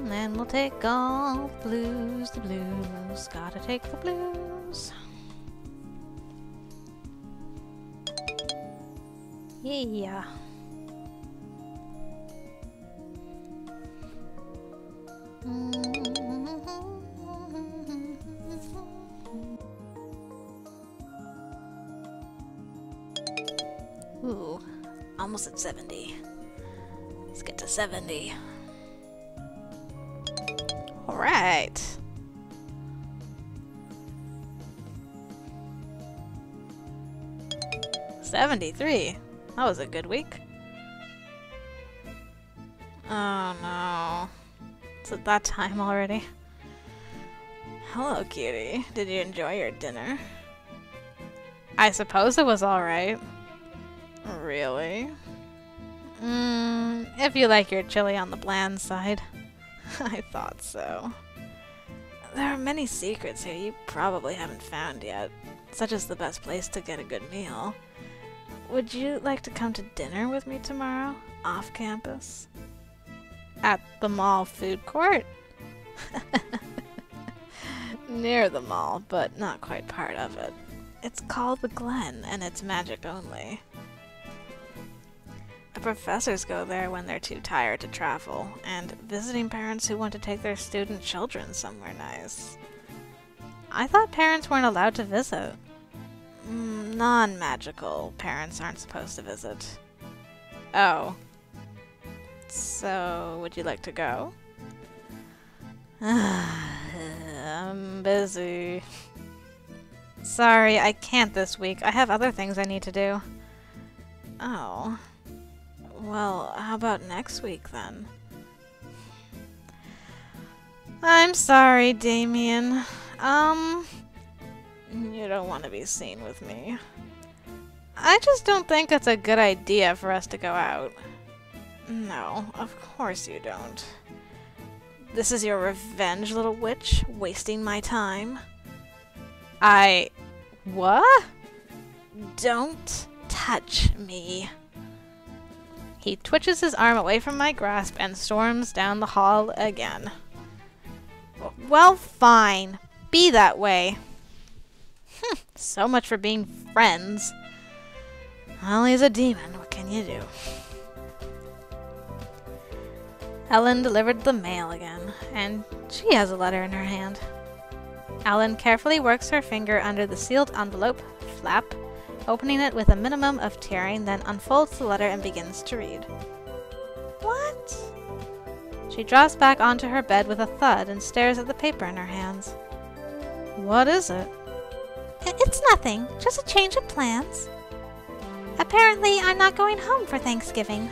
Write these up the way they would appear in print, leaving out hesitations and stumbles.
Then we'll take all the blues, Gotta take the blues. Yeah. Ooh, almost at 70. Let's get to 70. Alright. $73. That was a good week. Oh no. It's at that time already. Hello, cutie. Did you enjoy your dinner? I suppose it was alright. Really? If you like your chili on the bland side. I thought so. There are many secrets here you probably haven't found yet, such as the best place to get a good meal. Would you like to come to dinner with me tomorrow, off campus? At the mall food court? Near the mall, but not quite part of it. It's called the Glen, and it's magic only. The professors go there when they're too tired to travel, and visiting parents who want to take their student children somewhere nice. I thought parents weren't allowed to visit. Non-magical parents aren't supposed to visit. Oh. So, would you like to go? I'm busy. Sorry, I can't this week. I have other things I need to do. Oh. Well, how about next week then? I'm sorry, Damien. You don't want to be seen with me. I just don't think it's a good idea for us to go out. No, of course you don't. This is your revenge, little witch, wasting my time. What? Don't touch me. He twitches his arm away from my grasp and storms down the hall again. Well, fine. Be that way. So much for being friends. Well, he's a demon. What can you do? Ellen delivered the mail again, and she has a letter in her hand. Ellen carefully works her finger under the sealed envelope flap, opening it with a minimum of tearing, then unfolds the letter and begins to read. What? She drops back onto her bed with a thud and stares at the paper in her hands. What is it? It's nothing, just a change of plans. Apparently, I'm not going home for Thanksgiving.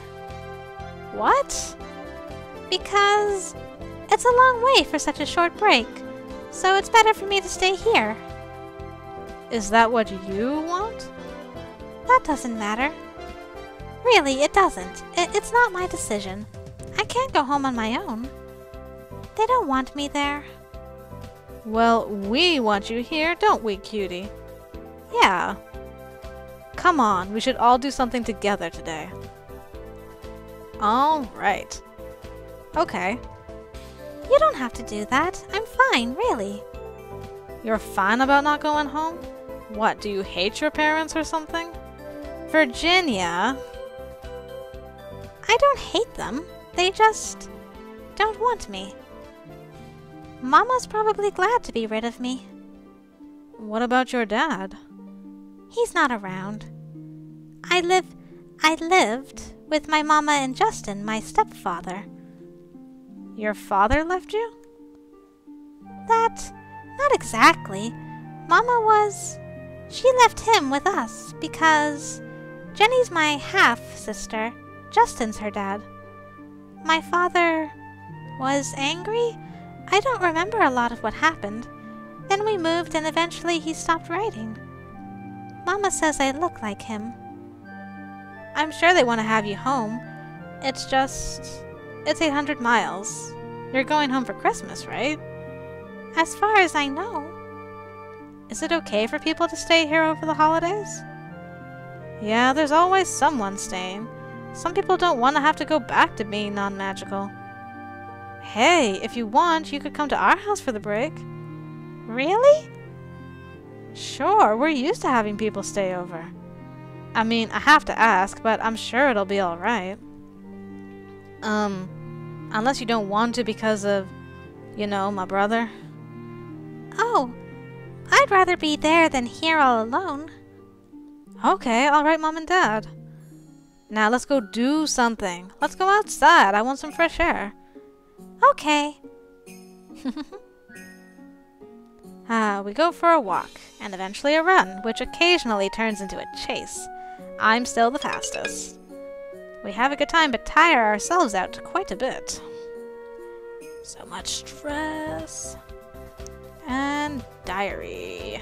What? Because it's a long way for such a short break, so it's better for me to stay here. Is that what you want? That doesn't matter. Really, it doesn't. It's not my decision. I can't go home on my own. They don't want me there. Well, we want you here, don't we, cutie? Yeah. Come on, we should all do something together today. All right. Okay. You don't have to do that. I'm fine, really. You're fine about not going home? What, do you hate your parents or something? Virginia. I don't hate them. They just don't want me. Mama's probably glad to be rid of me. What about your dad? He's not around. I lived with my mama and Justin, my stepfather. Your father left you? Not exactly. She left him with us because Jenny's my half-sister. Justin's her dad. My father was angry? I don't remember a lot of what happened. Then we moved and eventually he stopped writing. Mama says I look like him. I'm sure they want to have you home. It's 800 miles. You're going home for Christmas, right? As far as I know. Is it okay for people to stay here over the holidays? Yeah, there's always someone staying. Some people don't want to have to go back to being non-magical. Hey, if you want, you could come to our house for the break. Really? Sure, we're used to having people stay over. I mean, I have to ask, but I'm sure it'll be alright. Unless you don't want to because of, you know, my brother. Oh, I'd rather be there than here all alone. Okay, alright, Mom and Dad. Now let's go do something. Let's go outside. I want some fresh air. Okay. We go for a walk, and eventually a run, which occasionally turns into a chase. I'm still the fastest. We have a good time, but tire ourselves out quite a bit. So much stress. And diary.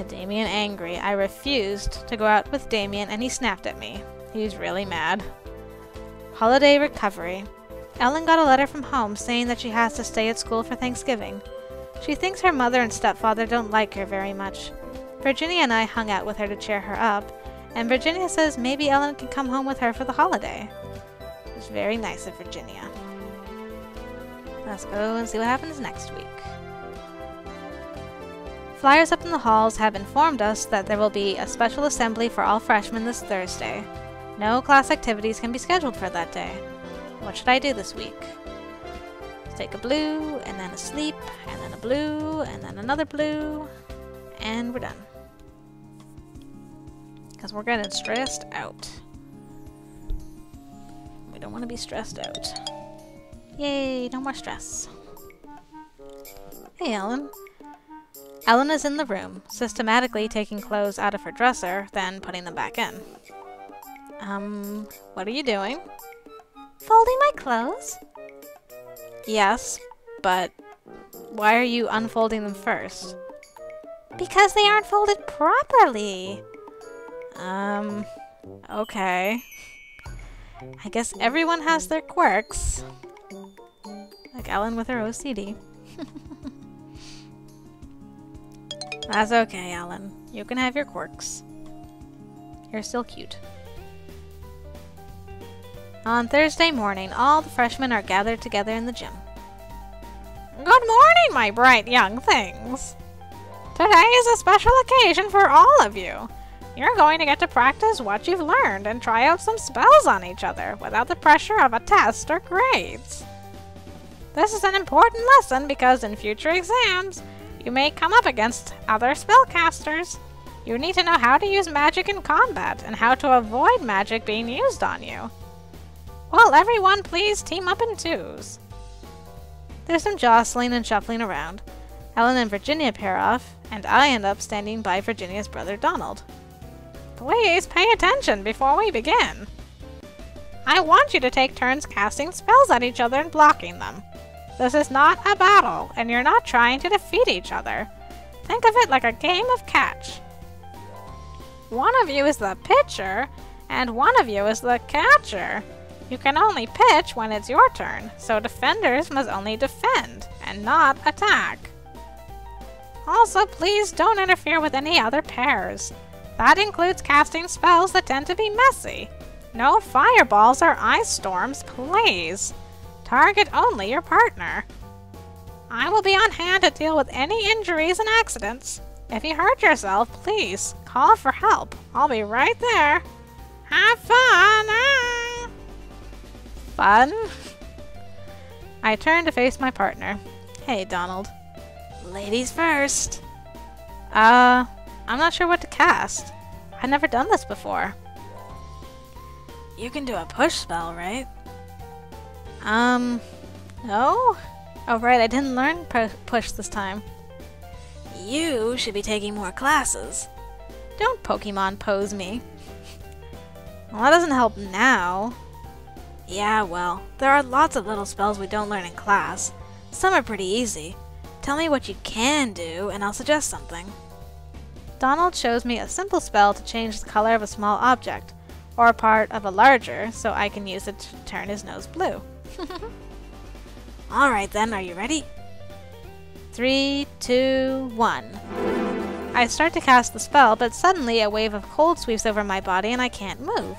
Damien angry. I refused to go out with Damien and he snapped at me. He's really mad. Holiday recovery. Ellen got a letter from home saying that she has to stay at school for Thanksgiving. She thinks her mother and stepfather don't like her very much. Virginia and I hung out with her to cheer her up, and Virginia says maybe Ellen can come home with her for the holiday. It's very nice of Virginia. Let's go and see what happens next week. Flyers up in the halls have informed us that there will be a special assembly for all freshmen this Thursday. No class activities can be scheduled for that day. What should I do this week? Take a blue, and then a sleep, and then a blue, and then another blue, and we're done. Because we're getting stressed out. We don't want to be stressed out. Yay, no more stress. Hey, Ellen. Ellen is in the room, systematically taking clothes out of her dresser, then putting them back in. What are you doing? Folding my clothes? Yes, but why are you unfolding them first? Because they aren't folded properly. Okay. I guess everyone has their quirks. Like Ellen with her OCD. That's okay, Ellen. You can have your quirks. You're still cute. On Thursday morning, all the freshmen are gathered together in the gym. Good morning, my bright young things. Today is a special occasion for all of you. You're going to get to practice what you've learned and try out some spells on each other without the pressure of a test or grades. This is an important lesson because in future exams, you may come up against other spellcasters. You need to know how to use magic in combat and how to avoid magic being used on you. Well, everyone, please team up in twos. There's some jostling and shuffling around. Ellen and Virginia pair off, and I end up standing by Virginia's brother Donald. Please pay attention before we begin. I want you to take turns casting spells at each other and blocking them. This is not a battle, and you're not trying to defeat each other. Think of it like a game of catch. One of you is the pitcher, and one of you is the catcher. You can only pitch when it's your turn, so defenders must only defend, and not attack. Also, please don't interfere with any other pairs. That includes casting spells that tend to be messy. No fireballs or ice storms, please. Target only your partner. I will be on hand to deal with any injuries and accidents. If you hurt yourself, please call for help. I'll be right there. Have fun! Fun? I turn to face my partner. Hey, Donald. Ladies first. I'm not sure what to cast. I've never done this before. You can do a push spell, right? No? Oh, right, I didn't learn push this time. You should be taking more classes. Don't Pokemon pose me. Well, that doesn't help now. Yeah, well, there are lots of little spells we don't learn in class. Some are pretty easy. Tell me what you can do, and I'll suggest something. Donald shows me a simple spell to change the color of a small object, or a part of a larger, so I can use it to turn his nose blue. Alright then, are you ready? 3, 2, 1. I start to cast the spell, but suddenly a wave of cold sweeps over my body and I can't move.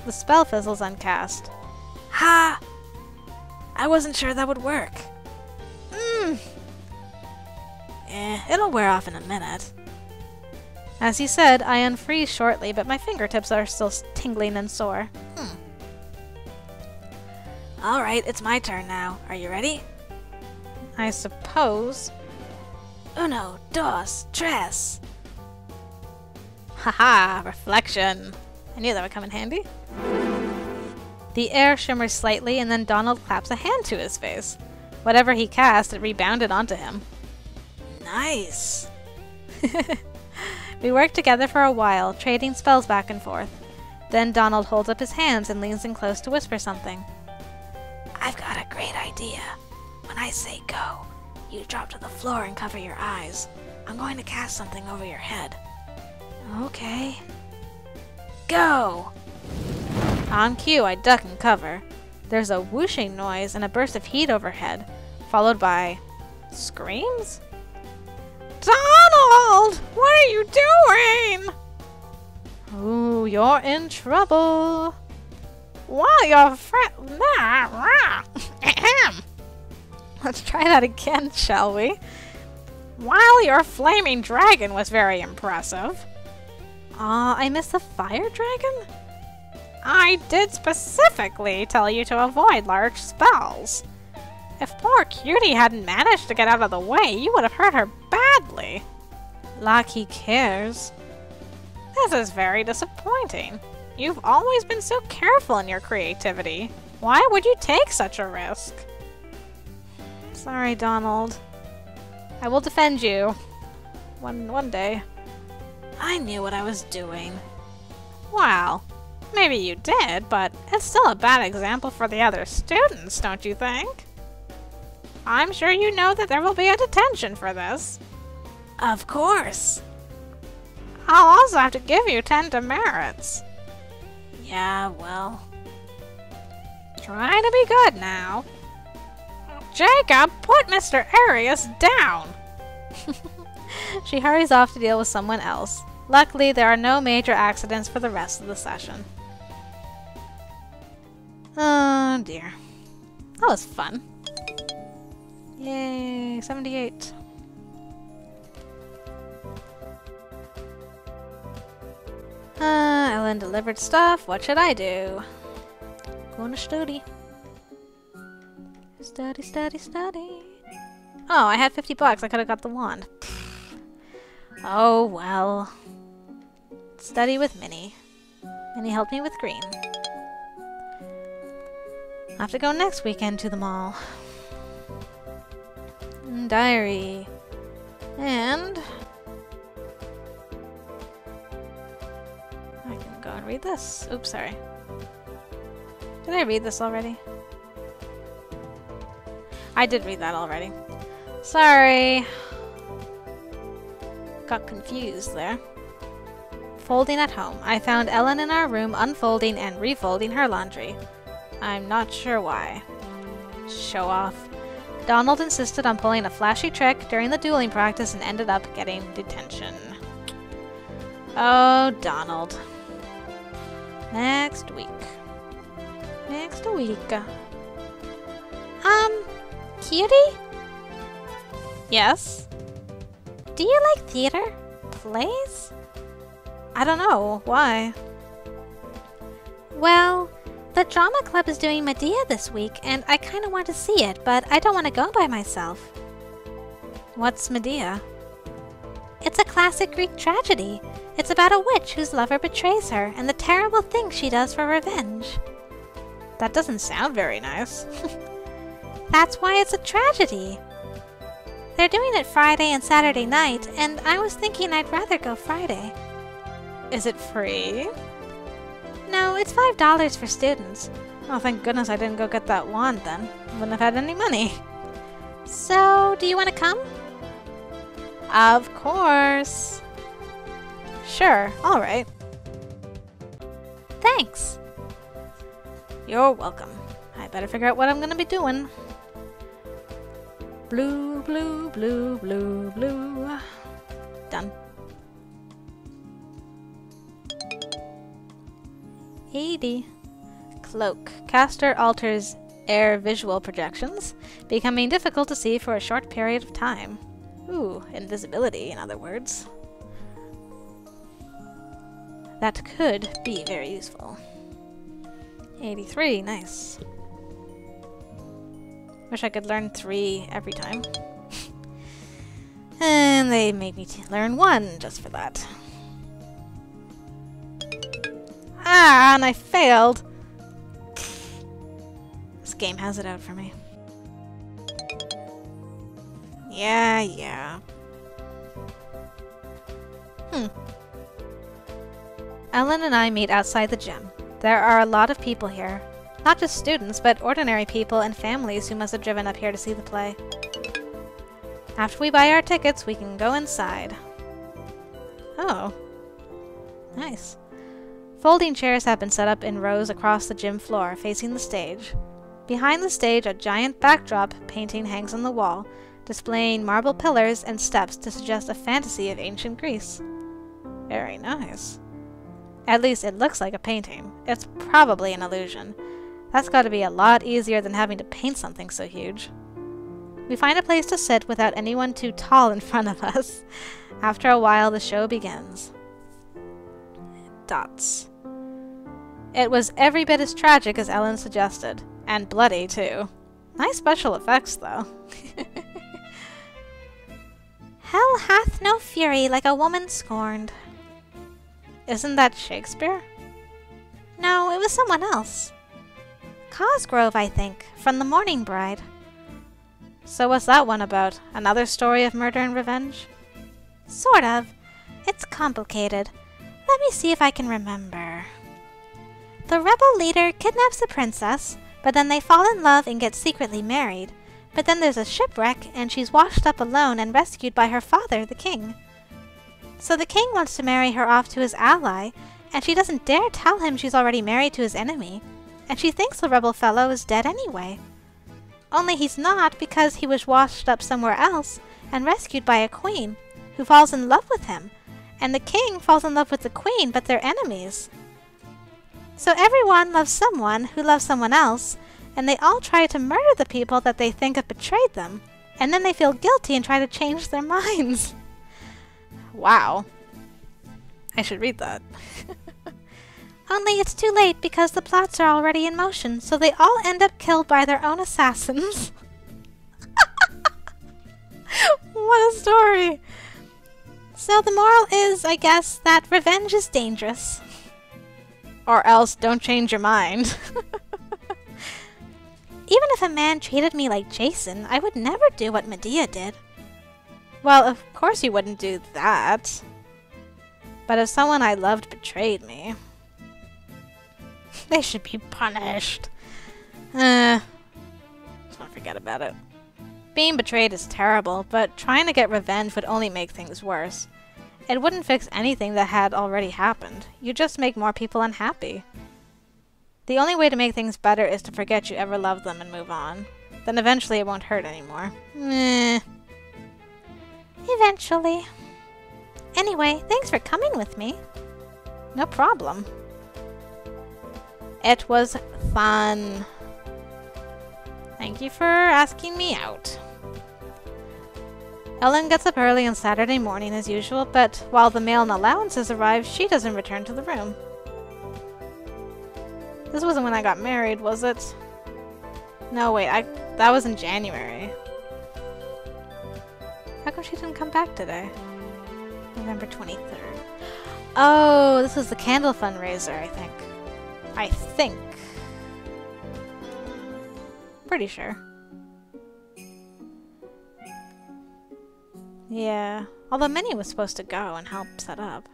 The spell fizzles uncast. Ha! I wasn't sure that would work. It'll wear off in a minute. As he said, I unfreeze shortly, but my fingertips are still tingling and sore. Alright, it's my turn now. Are you ready? I suppose. Uno, dos, tres. Haha, reflection. I knew that would come in handy. The air shimmers slightly, and then Donald claps a hand to his face. Whatever he cast, it rebounded onto him. Nice! We work together for a while, trading spells back and forth. Then Donald holds up his hands and leans in close to whisper something. I've got a great idea. When I say go, you drop to the floor and cover your eyes. I'm going to cast something over your head. Okay. Go! On cue, I duck and cover. There's a whooshing noise and a burst of heat overhead, followed by screams? Donald! What are you doing? Ooh, you're in trouble. While your friend... Let's try that again, shall we? While your flaming dragon was very impressive. Aw, I missed the fire dragon? I did specifically tell you to avoid large spells. If poor Cutie hadn't managed to get out of the way, you would have hurt her badly. Like he cares. This is very disappointing. You've always been so careful in your creativity. Why would you take such a risk? Sorry, Donald. I will defend you. One day. I knew what I was doing. Well, maybe you did, but it's still a bad example for the other students, don't you think? I'm sure you know that there will be a detention for this. Of course. I'll also have to give you 10 demerits. Yeah, well... Try to be good now. Jacob, put Mr. Arius down! She hurries off to deal with someone else. Luckily, there are no major accidents for the rest of the session. Oh dear. That was fun. Yay, 78. Ellen delivered stuff. What should I do? Going to study. Study, study, study. Oh, I had 50 bucks. I could have got the wand. Oh, well. Study with Minnie. Minnie helped me with green. I'll have to go next weekend to the mall. Diary. And... I can go and read this. Oops, sorry. Did I read this already? I did read that already. Sorry. Got confused there. Folding at home. I found Ellen in our room unfolding and refolding her laundry. I'm not sure why. Show off. Donald insisted on pulling a flashy trick during the dueling practice and ended up getting detention. Oh, Donald. Next week. Next week. Cutie? Yes? Do you like theater? Plays? I don't know. Why? Well, the drama club is doing Medea this week, and I kind of want to see it, but I don't want to go by myself. What's Medea? It's a classic Greek tragedy. It's about a witch whose lover betrays her, and the terrible things she does for revenge. That doesn't sound very nice. That's why it's a tragedy. They're doing it Friday and Saturday night, and I was thinking I'd rather go Friday. Is it free? No, it's $5 for students. Oh, thank goodness I didn't go get that wand then. Wouldn't have had any money. So, do you want to come? Of course. Sure, alright. Thanks. You're welcome. I better figure out what I'm gonna be doing. Blue, blue, blue, blue, blue. Done. 80. Cloak. Caster alters air visual projections, becoming difficult to see for a short period of time. Ooh, invisibility, in other words. That could be very useful. 83, nice. Wish I could learn 3 every time. And they made me learn 1 just for that. Ah, and I failed! This game has it out for me. Yeah. Ellen and I meet outside the gym. There are a lot of people here. Not just students, but ordinary people and families who must have driven up here to see the play. After we buy our tickets, we can go inside. Oh. Nice. Folding chairs have been set up in rows across the gym floor, facing the stage. Behind the stage, a giant backdrop painting hangs on the wall, displaying marble pillars and steps to suggest a fantasy of ancient Greece. Very nice. At least it looks like a painting. It's probably an illusion. That's got to be a lot easier than having to paint something so huge. We find a place to sit without anyone too tall in front of us. After a while, the show begins. Dots. It was every bit as tragic as Ellen suggested. And bloody, too. Nice special effects, though. Hell hath no fury like a woman scorned. Isn't that Shakespeare? No, it was someone else. Cosgrove, I think, from the Mourning Bride. So what's that one about? Another story of murder and revenge? Sort of. It's complicated. Let me see if I can remember. The rebel leader kidnaps the princess, but then they fall in love and get secretly married. But then there's a shipwreck, and she's washed up alone and rescued by her father, the king. So the king wants to marry her off to his ally, and she doesn't dare tell him she's already married to his enemy, and she thinks the rebel fellow is dead anyway. Only he's not, because he was washed up somewhere else and rescued by a queen, who falls in love with him, and the king falls in love with the queen, but they're enemies. So everyone loves someone who loves someone else, and they all try to murder the people that they think have betrayed them, and then they feel guilty and try to change their minds. Wow. I should read that. Only it's too late because the plots are already in motion, so they all end up killed by their own assassins. What a story! So the moral is, I guess, that revenge is dangerous. Or else don't change your mind. Even if a man treated me like Jason, I would never do what Medea did. Well, of course you wouldn't do that. But if someone I loved betrayed me, they should be punished. Just want to forget about it. Being betrayed is terrible, but trying to get revenge would only make things worse. It wouldn't fix anything that had already happened. You'd just make more people unhappy. The only way to make things better is to forget you ever loved them and move on. Then eventually it won't hurt anymore. Eventually. Anyway, thanks for coming with me. No problem. It was fun. Thank you for asking me out. Ellen gets up early on Saturday morning as usual, but while the mail and allowances arrive, she doesn't return to the room. This wasn't when I got married, was it? No, wait, that was in January. How come she didn't come back today? November 23rd. Oh, this was the candle fundraiser, I think. Pretty sure. Yeah. Although Minnie was supposed to go and help set up.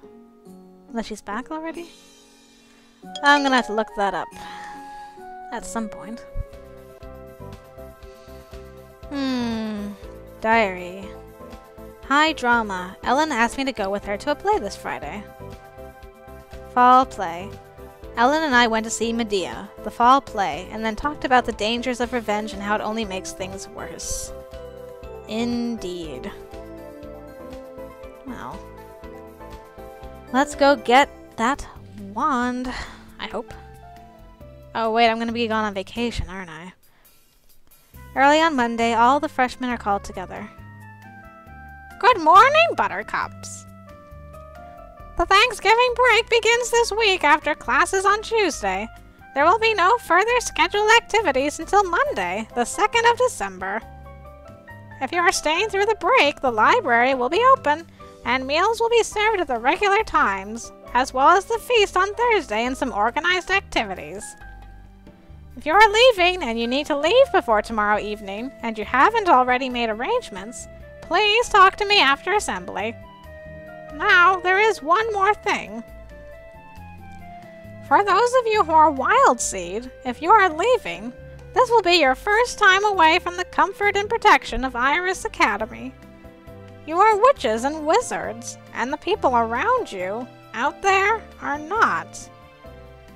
Unless she's back already? I'm gonna have to look that up. At some point. Diary. High drama. Ellen asked me to go with her to a play this Friday. Fall play. Ellen and I went to see Medea, the fall play, and then talked about the dangers of revenge and how it only makes things worse. Indeed. Well, let's go get that wand, I hope. Oh wait, I'm gonna be gone on vacation, aren't I? Early on Monday, all the freshmen are called together. Good morning, Buttercups! The Thanksgiving break begins this week after classes on Tuesday. There will be no further scheduled activities until Monday, the 2nd of December. If you are staying through the break, the library will be open, and meals will be served at the regular times, as well as the feast on Thursday and some organized activities. If you are leaving and you need to leave before tomorrow evening, and you haven't already made arrangements, please talk to me after assembly. Now, there is one more thing. For those of you who are Wild Seed, if you are leaving, this will be your first time away from the comfort and protection of Iris Academy. You are witches and wizards, and the people around you, out there, are not.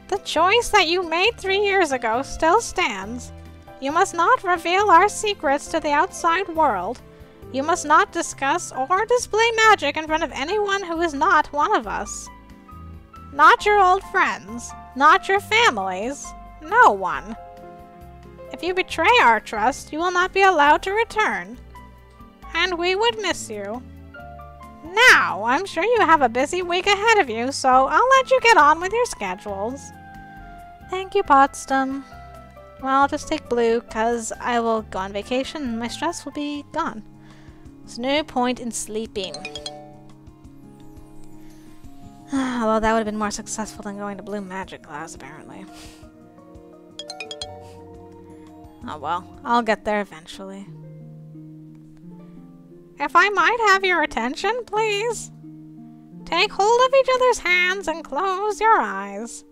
The choice that you made 3 years ago still stands. You must not reveal our secrets to the outside world. You must not discuss or display magic in front of anyone who is not one of us. Not your old friends, not your families, no one. If you betray our trust, you will not be allowed to return. And we would miss you. Now, I'm sure you have a busy week ahead of you, so I'll let you get on with your schedules. Thank you, Potsdam. Well, I'll just take blue, because I will go on vacation and my stress will be gone. There's no point in sleeping. Although that would have been more successful than going to blue magic class, apparently. Oh well, I'll get there eventually. If I might have your attention, please. Take hold of each other's hands and close your eyes.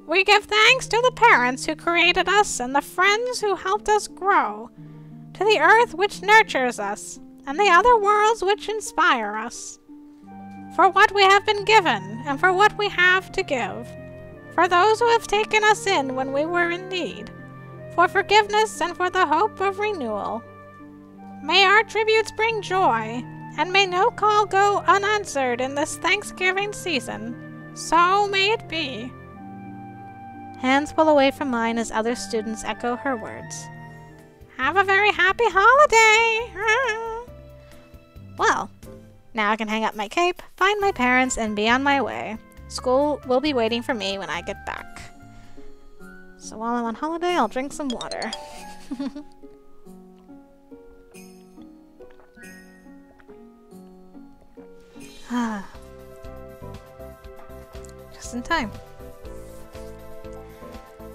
We give thanks to the parents who created us and the friends who helped us grow, to the earth which nurtures us, and the other worlds which inspire us. For what we have been given, and for what we have to give. For those who have taken us in when we were in need. For forgiveness and for the hope of renewal. May our tributes bring joy, and may no call go unanswered in this Thanksgiving season. So may it be. Hands pull away from mine as other students echo her words. Have a very happy holiday! Well, now I can hang up my cape, find my parents, and be on my way. School will be waiting for me when I get back. So while I'm on holiday, I'll drink some water. Just in time.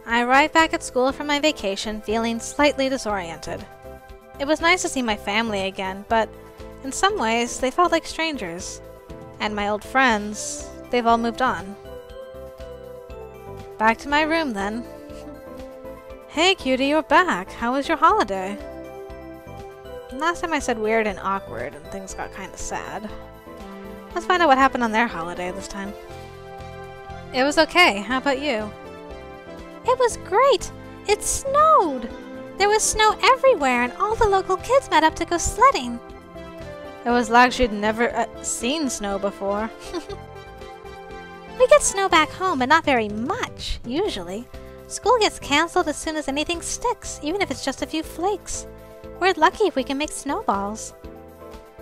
I arrived back at school from my vacation feeling slightly disoriented. It was nice to see my family again, but in some ways they felt like strangers. And my old friends, they've all moved on. Back to my room then. Hey Cutie, you're back. How was your holiday? Last time I said weird and awkward and things got kinda sad. Let's find out what happened on their holiday this time. It was okay. How about you? It was great! It snowed! There was snow everywhere and all the local kids met up to go sledding. It was like she'd never seen snow before. We get snow back home, but not very much, usually. School gets cancelled as soon as anything sticks, even if it's just a few flakes. We're lucky if we can make snowballs.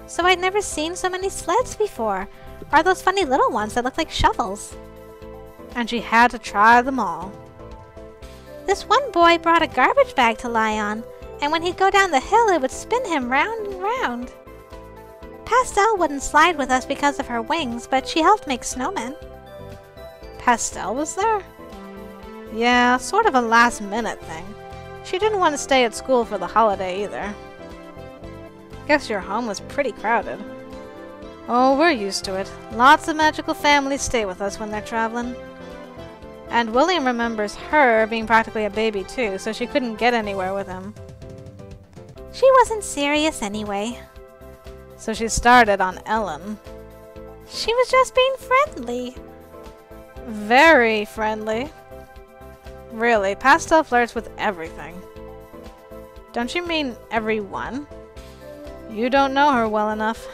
So I'd never seen so many sleds before, or those funny little ones that look like shovels. And she had to try them all. This one boy brought a garbage bag to lie on, and when he'd go down the hill it would spin him round and round. Pastel wouldn't slide with us because of her wings, but she helped make snowmen. Pastel was there? Yeah, sort of a last-minute thing. She didn't want to stay at school for the holiday either. Guess your home was pretty crowded. Oh, we're used to it. Lots of magical families stay with us when they're traveling. And William remembers her being practically a baby too, so she couldn't get anywhere with him. She wasn't serious anyway. So she started on Ellen. She was just being friendly. Very friendly. Really, Pastel flirts with everything. Don't you mean everyone? You don't know her well enough.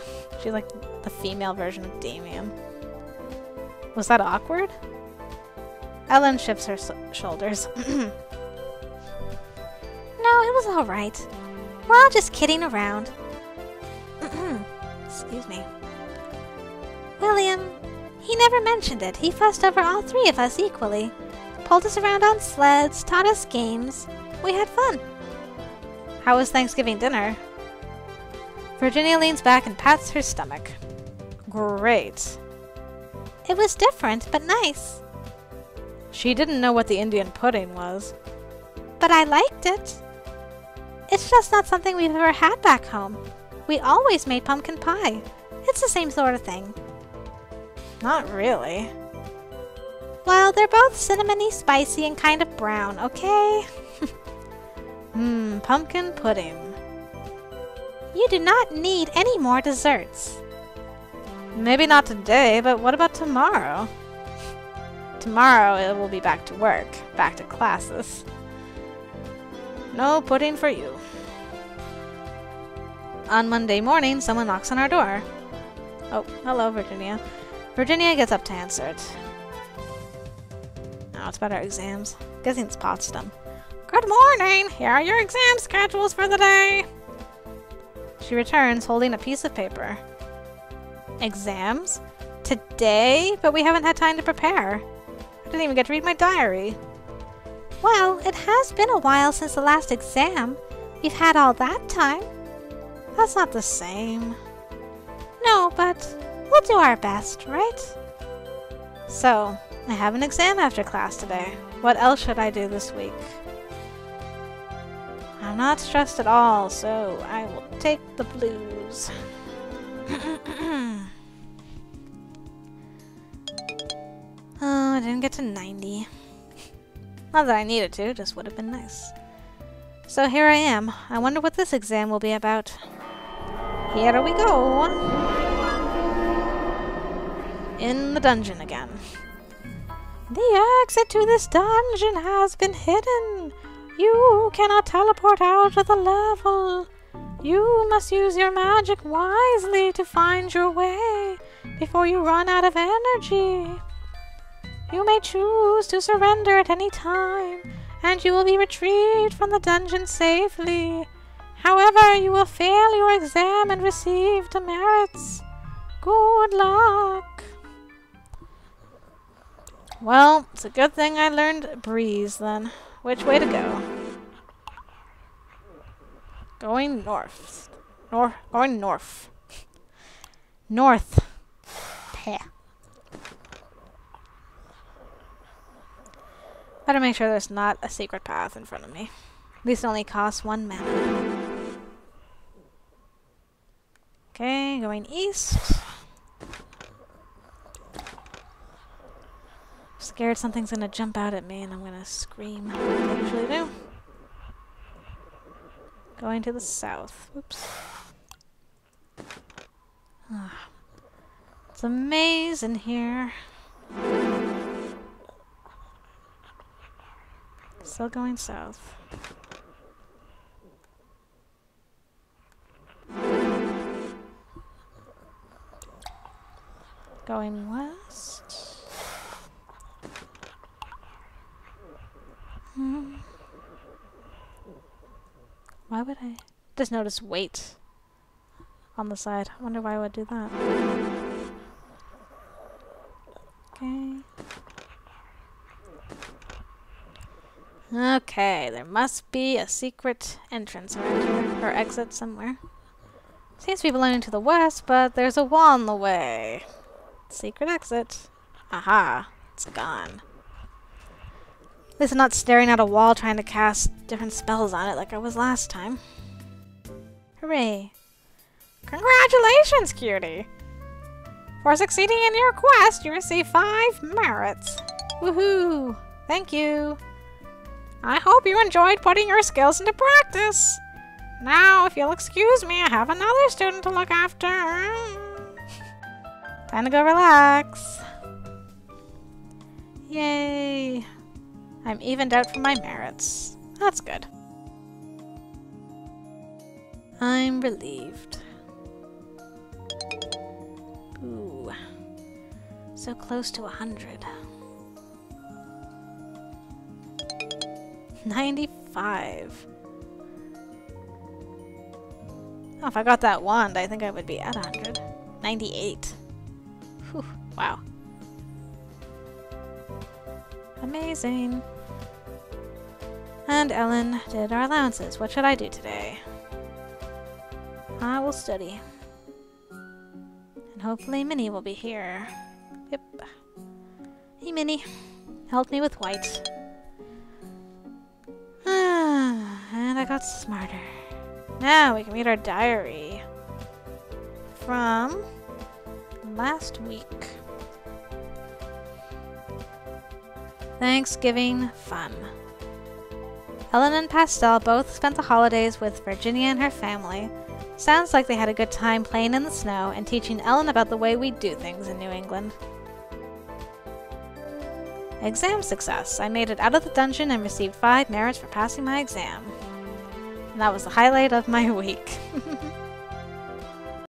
She's like the female version of Damien. Was that awkward? Ellen shifts her shoulders. No, it was alright. We're all just kidding around. Excuse me. William, he never mentioned it. He fussed over all three of us equally. Pulled us around on sleds, taught us games. We had fun. How was Thanksgiving dinner? Virginia leans back and pats her stomach. Great. It was different, but nice. She didn't know what the Indian pudding was. But I liked it. It's just not something we've ever had back home. We always made pumpkin pie. It's the same sort of thing. Not really. Well, they're both cinnamony, spicy, and kind of brown, okay? Pumpkin pudding. You do not need any more desserts. Maybe not today, but what about tomorrow? Tomorrow it will be back to work, back to classes. No pudding for you. On Monday morning, someone knocks on our door. Oh, hello, Virginia. Virginia gets up to answer it. Oh, it's about our exams. Guessing it's Potsdam. Good morning! Here are your exam schedules for the day! She returns, holding a piece of paper. Exams? Today? But we haven't had time to prepare. I didn't even get to read my diary. Well, it has been a while since the last exam. We've had all that time. That's not the same. No, but we'll do our best, right? So, I have an exam after class today. What else should I do this week? I'm not stressed at all, so I will take the blues. Oh, I didn't get to 90. Not that I needed to, just would have been nice. So here I am. I wonder what this exam will be about. Here we go! In the dungeon again. The exit to this dungeon has been hidden. You cannot teleport out of the level. You must use your magic wisely to find your way before you run out of energy. You may choose to surrender at any time, and you will be retrieved from the dungeon safely. However, you will fail your exam and receive demerits. Good luck. Well, it's a good thing I learned Breeze then. Which way to go? Going north. Going north. North. Peh. Better make sure there's not a secret path in front of me. At least it only costs 1 mana. Okay, going east. Scared something's gonna jump out at me and I'm gonna scream like I usually do. Going to the south. Oops. It's a maze in here. Still going south. Going west. Why would I? Just notice weight on the side. I wonder why I would do that. Okay. Okay, there must be a secret entrance around here, or exit somewhere. Seems to be belonging to the west, but there's a wall in the way. Secret exit. Aha, it's gone. At least I'm not staring at a wall trying to cast different spells on it like I was last time. Hooray. Congratulations, Cutie! For succeeding in your quest, you receive 5 merits. Woohoo! Thank you! I hope you enjoyed putting your skills into practice. Now, if you'll excuse me, I have another student to look after. Time to go relax. Yay! I'm evened out for my merits. That's good. I'm relieved. Ooh. So close to 100. 95. Oh, if I got that wand, I think I would be at 100. 98. Whew, wow. Amazing. And Ellen did our allowances. What should I do today? I will study. And hopefully Minnie will be here. Yep. Hey Minnie. Help me with white. And I got smarter. Now we can read our diary. From last week. Thanksgiving fun. Ellen and Pastel both spent the holidays with Virginia and her family. Sounds like they had a good time playing in the snow and teaching Ellen about the way we do things in New England. Exam success. I made it out of the dungeon and received 5 merits for passing my exam. And that was the highlight of my week.